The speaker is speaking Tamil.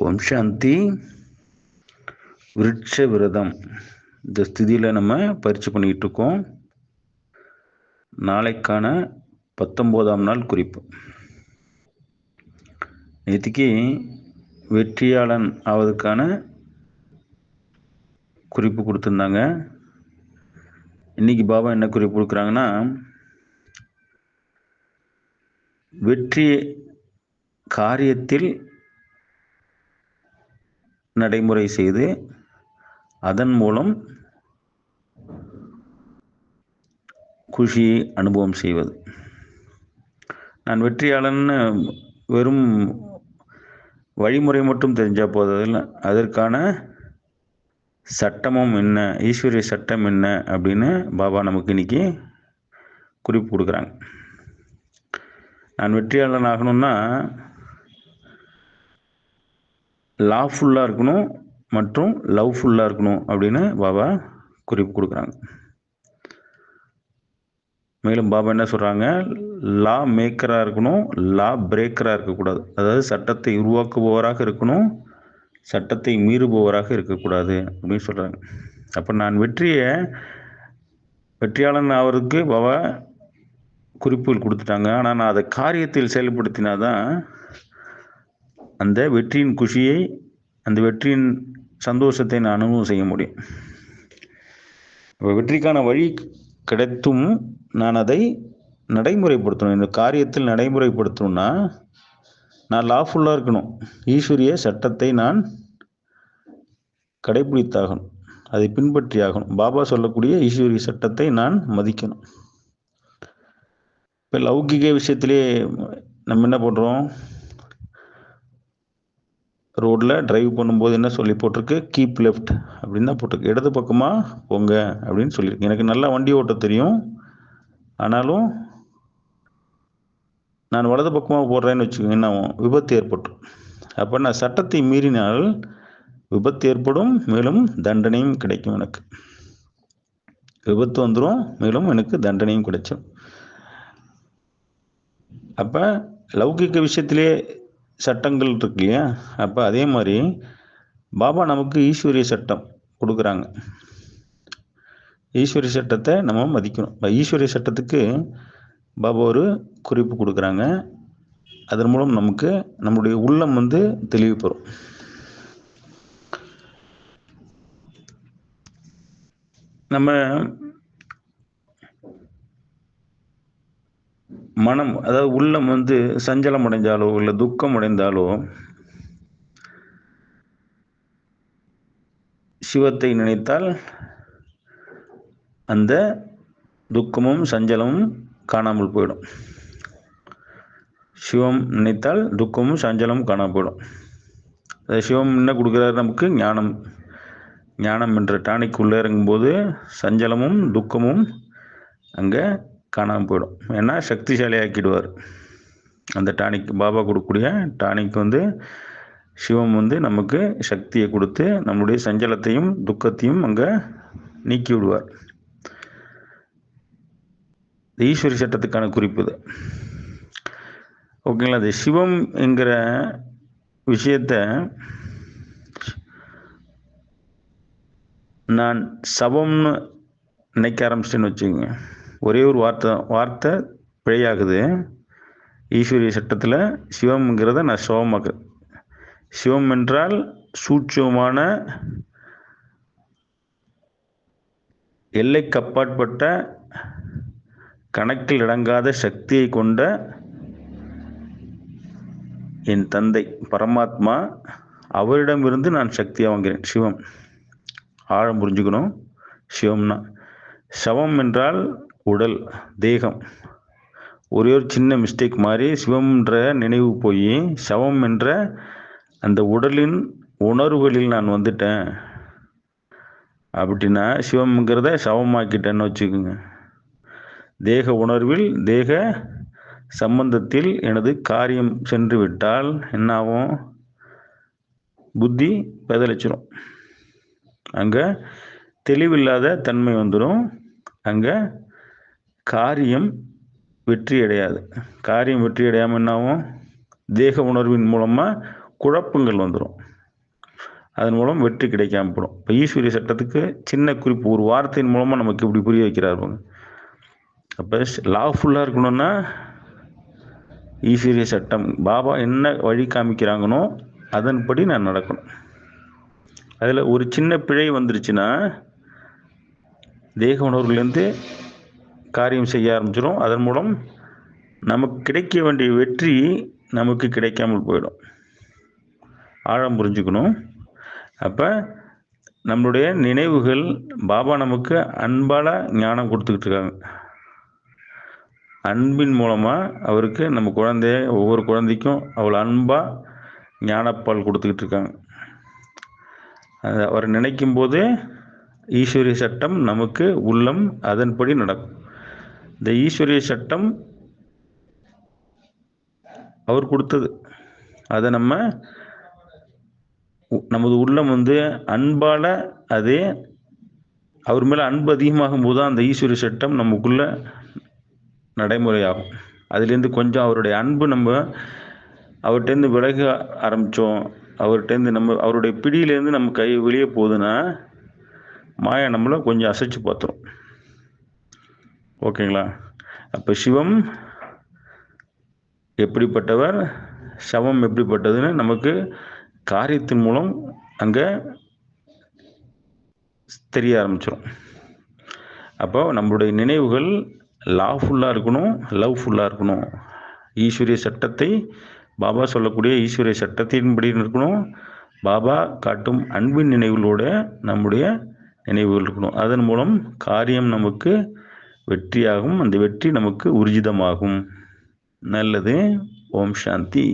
ஓம் சாந்தி. விருட்ச விரதம் இந்த ஸ்திதியில் நம்ம பயிற்சி பண்ணிக்கிட்டு இருக்கோம். நாளைக்கான 19ஆம் நாள் குறிப்பு. நேற்றுக்கு வெற்றியாளன் ஆவதுக்கான குறிப்பு கொடுத்துருந்தாங்க. இன்னைக்கு பாபா என்ன குறிப்பு கொடுக்குறாங்கன்னா, வெற்றி காரியத்தில் நடைமுறை செய்து அதன் மூலம் குஷியை அனுபவம் செய்வது. நான் வெற்றியாளன்னு வெறும் வழிமுறை மட்டும் தெரிஞ்சால் போததில்லை, அதற்கான சட்டமும் என்ன, ஈஸ்வரிய சட்டம் என்ன அப்படின்னு பாபா நமக்கு இன்னைக்கு குறிப்பு கொடுக்குறாங்க. நான் வெற்றியாளன் ஆகணும்னா லாஃபுல்லாக இருக்கணும் மற்றும் லவ்ஃபுல்லாக இருக்கணும் அப்படின்னு பாபா குறிப்பு கொடுக்குறாங்க. மேலும் பாபா என்ன சொல்கிறாங்க, லா மேக்கராக இருக்கணும், லா பிரேக்கராக இருக்கக்கூடாது. அதாவது சட்டத்தை உருவாக்குபவராக இருக்கணும், சட்டத்தை மீறுபவராக இருக்கக்கூடாது அப்படின்னு சொல்கிறாங்க. அப்போ நான் வெற்றியாளன் ஆவதற்கு பாபா குறிப்புகள் கொடுத்துட்டாங்க. ஆனால் நான் அதை காரியத்தில் செயல்படுத்தினாதான் அந்த வெற்றியின் குஷியை, அந்த வெற்றியின் சந்தோஷத்தை நான் அனுபவம் செய்ய முடியும். இப்போ வெற்றிக்கான வழி கிடைத்தும் நான் அதை நடைமுறைப்படுத்தணும். இந்த காரியத்தில் நடைமுறைப்படுத்தணும்னா நான் லாஃபுல்லாக இருக்கணும். ஈஸ்வரிய சட்டத்தை நான் கடைபிடித்தாகணும், அதை பின்பற்றி ஆகணும். பாபா சொல்லக்கூடிய ஈஸ்வரிய சட்டத்தை நான் மதிக்கணும். இப்போ லௌகிக விஷயத்திலே நம்ம என்ன பண்ணுறோம், ரோட்டில் டிரைவ் பண்ணும்போது என்ன சொல்லி போட்டிருக்கு, கீப் லெஃப்ட் அப்படின்னு தான் போட்டிருக்கு. இடது பக்கமாக போங்க அப்படின்னு சொல்லியிருக்கு. எனக்கு நல்லா வண்டி ஓட்ட தெரியும், ஆனாலும் நான் வலது பக்கமாக போடுறேன்னு வச்சுக்கோங்க, என்ன விபத்து ஏற்பட்டுரும். அப்போ நான் சட்டத்தை மீறினால் விபத்து ஏற்படும், மேலும் தண்டனையும் கிடைக்கும். எனக்கு விபத்து வந்துடும், மேலும் எனக்கு தண்டனையும் கிடைக்கும். அப்போ லௌகிக விஷயத்திலே சட்டங்கள் இருக்கு இல்லையா, அப்போ அதே மாதிரி பாபா நமக்கு ஈஸ்வரிய சட்டம் கொடுக்குறாங்க. ஈஸ்வரிய சட்டத்தை நம்ம மதிக்கணும். ஈஸ்வரிய சட்டத்துக்கு பாபா ஒரு குறிப்பு கொடுக்குறாங்க. அதன் மூலம் நமக்கு நம்முடைய உள்ளம் தெளிவு பெறும். நம்ம மனம், அதாவது உள்ளம் சஞ்சலம் அடைந்தாலோ இல்லை துக்கம் அடைந்தாலோ சிவத்தை நினைத்தால் அந்த துக்கமும் சஞ்சலமும் காணாமல் போயிடும். சிவம் நினைத்தால் துக்கமும் சஞ்சலமும் காணாமல் போயிடும். சிவம் என்ன கொடுக்குறாரு நமக்கு, ஞானம். ஞானம் என்ற டானிக் உள்ளே இறங்கும்போது சஞ்சலமும் துக்கமும் அங்கே காணாமல் போயிடும். ஏன்னா சக்திசாலி ஆக்கிடுவார் அந்த டானிக். பாபா கொடுக்கக்கூடிய டானிக் சிவம் நமக்கு சக்தியை கொடுத்து நம்முடைய சஞ்சலத்தையும் துக்கத்தையும் அங்கே நீக்கி விடுவார். ஈஸ்வரி சட்டத்துக்கான குறிப்பு இது. ஓகேங்களா. அது சிவம் என்கிற விஷயத்தை நான் சவம்னு நினைக்க ஆரம்பிச்சிட்டேன்னு வச்சுக்கோங்க, ஒரே ஒரு வார்த்தை பிழையாகுது. ஈஸ்வரிய சட்டத்தில் சிவம்ங்கிறத நான் சவமாக்கு. சிவம் என்றால் சூட்சமான எல்லைக்கு அப்பாற்பட்ட கணக்கில் அடங்காத சக்தியை கொண்ட என் தந்தை பரமாத்மா, அவரிடமிருந்து நான் சக்தியாக வாங்கிறேன். சிவம் ஆழம் புரிஞ்சுக்கணும். சிவம்னா சவம் என்றால் உடல், தேகம். ஒரே ஒரு சின்ன மிஸ்டேக் மாதிரி சிவம்ன்ற நினைவு போய் சவம் என்ற அந்த உடலின் உணர்வுகளில் நான் வந்துட்டேன் அப்படின்னா சிவம்ங்கிறத சவமாக்கிட்டேன்னு வச்சுக்கோங்க. தேக உணர்வில், தேக சம்பந்தத்தில் எனது காரியம் சென்று விட்டால் என்னாகும், புத்தி பதிலச்சிடும். அங்கே தெளிவில்லாத தன்மை வந்துடும். அங்கே காரியம் வெற்றி அடையாது. காரியம் வெற்றி அடையாமல் என்னாகும், தேக உணர்வின் மூலமாக குழப்பங்கள் வந்துடும். அதன் மூலம் வெற்றி கிடைக்காம போடும். இப்போ ஈஸ்வரிய சட்டத்துக்கு சின்ன குறிப்பு ஒரு வார்த்தையின் மூலமாக நமக்கு இப்படி புரிய வைக்கிறாரு. அப்போ லாஃபுல்லாக இருக்கணும்னா ஈஸ்வரிய சட்டம் பாபா என்ன வழி காமிக்கிறாங்கனோ அதன்படி நான் நடக்கணும். அதில் ஒரு சின்ன பிழை வந்துருச்சுன்னா தேக உணர்வுலேருந்து காரியம் செய்ய ஆரம்பிச்சிடும். அதன் மூலம் நமக்கு கிடைக்க வேண்டிய வெற்றி நமக்கு கிடைக்காமல் போயிடும். ஆழம் புரிஞ்சுக்கணும். அப்போ நம்மளுடைய நினைவுகள் பாபா நமக்கு அன்பால் ஞானம் கொடுத்துக்கிட்டு இருக்காங்க. அன்பின் மூலமாக அவருக்கு நம்ம ஒவ்வொரு குழந்தைக்கும் அவ்வளோ அன்பாக ஞானப்பால் கொடுத்துக்கிட்டு இருக்காங்க. அவர் நினைக்கும் போது ஈஸ்வரிய சட்டம் நமக்கு உள்ளம் அதன்படி நடக்கும். இந்த ஈஸ்வரிய சட்டம் அவர் கொடுத்தது. அதை நமது உள்ளம் அன்பால் அதே அவர் மேலே அன்பு அதிகமாகும் போது தான் அந்த ஈஸ்வரிய சட்டம் நமக்குள்ள நடைமுறையாகும். அதுலேருந்து கொஞ்சம் அவருடைய அன்பு அவர்கிட்டேருந்து விலக ஆரம்பித்தோம், அவருடைய பிடியிலேருந்து நம்ம கை வெளியே போகுதுன்னா மாயா நம்மளை கொஞ்சம் அசைச்சு பார்த்துரும். ஓகேங்களா? அப்போ சிவம் எப்படிப்பட்டவர், சவம் எப்படிப்பட்டதுன்னு நமக்கு காரியத்தின் மூலம் அங்கே தெரிய ஆரம்பிச்சிடும். அப்போ நம்மளுடைய நினைவுகள் லாஃபுல்லாக இருக்கணும், லவ்ஃபுல்லாக இருக்கணும். ஈஸ்வரிய சட்டத்தை பாபா சொல்லக்கூடிய ஈஸ்வரிய சட்டத்தின்படி இருக்கணும். பாபா காட்டும் அன்பின் நினைவுகளோட நம்முடைய நினைவுகள் இருக்கணும். அதன் மூலம் காரியம் நமக்கு வெற்றியாகும். அந்த வெற்றி நமக்கு ஊர்ஜிதமாகும். நல்லது. ஓம் சாந்தி.